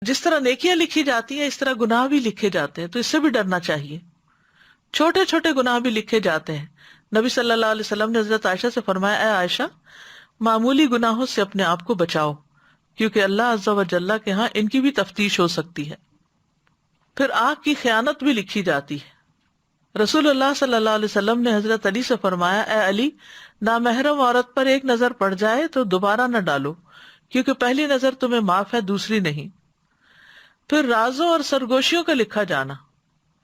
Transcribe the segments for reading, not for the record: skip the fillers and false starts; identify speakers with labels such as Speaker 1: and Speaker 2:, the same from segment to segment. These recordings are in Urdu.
Speaker 1: جس طرح نیکیاں لکھی جاتی ہیں اس طرح گناہ بھی لکھے جاتے ہیں، تو اس سے بھی ڈرنا چاہیے. چھوٹے چھوٹے گناہ بھی لکھے جاتے ہیں. نبی صلی اللہ علیہ وسلم نے حضرت عائشہ سے فرمایا، اے عائشہ، معمولی گناہوں سے اپنے آپ کو بچاؤ، کیونکہ اللہ عز و جل کے ہاں ان کی بھی تفتیش ہو سکتی ہے. پھر آنکھ کی خیانت بھی لکھی جاتی ہے. رسول اللہ صلی اللہ علیہ وسلم نے حضرت علی سے فرمایا، اے علی، نامحرم عورت پر ایک نظر پڑ جائے تو دوبارہ نہ ڈالو، کیونکہ پہلی نظر تمہیں معاف ہے، دوسری نہیں. پھر رازوں اور سرگوشیوں کا لکھا جانا،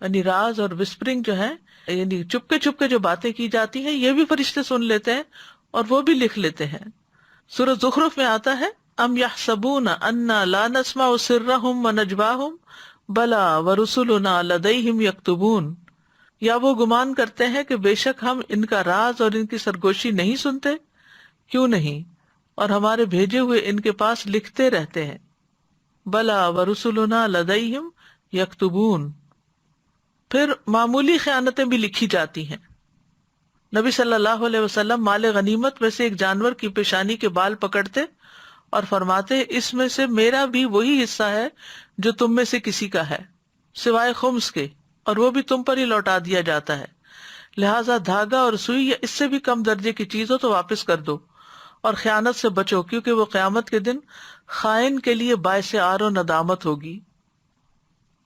Speaker 1: یعنی راز اور وسپرنگ جو ہے، یعنی چپ کے جو باتیں کی جاتی ہیں یہ بھی فرشتے سن لیتے ہیں اور وہ بھی لکھ لیتے ہیں. سورۃ زخرف میں آتا ہے، ام یحسبون انا لا نسمع سرهم ونجواهم بلا ورسلنا لدیہم یکتبون. یا وہ گمان کرتے ہیں کہ بے شک ہم ان کا راز اور ان کی سرگوشی نہیں سنتے؟ کیوں نہیں، اور ہمارے بھیجے ہوئے ان کے پاس لکھتے رہتے ہیں. بلا ورسلنا لدیہم یکتبون. پھر معمولی خیانتیں بھی لکھی جاتی ہیں. نبی صلی اللہ علیہ وسلم مال غنیمت میں سے ایک جانور کی پیشانی کے بال پکڑتے اور فرماتے، اس میں سے میرا بھی وہی حصہ ہے جو تم میں سے کسی کا ہے، سوائے خمس کے، اور وہ بھی تم پر ہی لوٹا دیا جاتا ہے. لہٰذا دھاگا اور سوئی یا اس سے بھی کم درجے کی چیز ہو تو واپس کر دو، اور خیانت سے بچو، کیونکہ وہ قیامت کے دن خائن کے لیے باعث عار و ندامت ہوگی.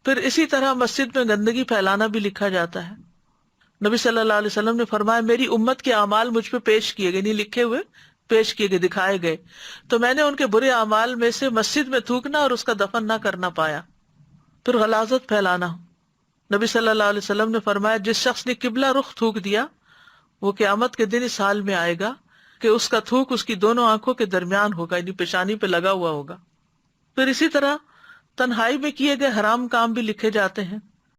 Speaker 1: پھر اسی طرح مسجد میں گندگی پھیلانا بھی لکھا جاتا ہے. نبی صلی اللہ علیہ وسلم نے فرمایا، میری امت کے اعمال مجھ پہ پیش کیے گئے، نہیں لکھے ہوئے، پیش کیے گئے، دکھائے گئے، تو میں نے ان کے برے اعمال میں سے مسجد میں تھوکنا اور اس کا دفن نہ کرنا پایا. پھر غلاظت پھیلانا. نبی صلی اللہ علیہ وسلم نے فرمایا، جس شخص نے قبلہ رخ تھوک دیا وہ قیامت کے دن اس حال میں آئے گا کہ اس کا تھوک اس کی دونوں آنکھوں کے درمیان ہوگا، یعنی پیشانی پہ لگا ہوا ہوگا. پھر اسی طرح تنہائی میں کیے گئے حرام کام بھی لکھے جاتے ہیں.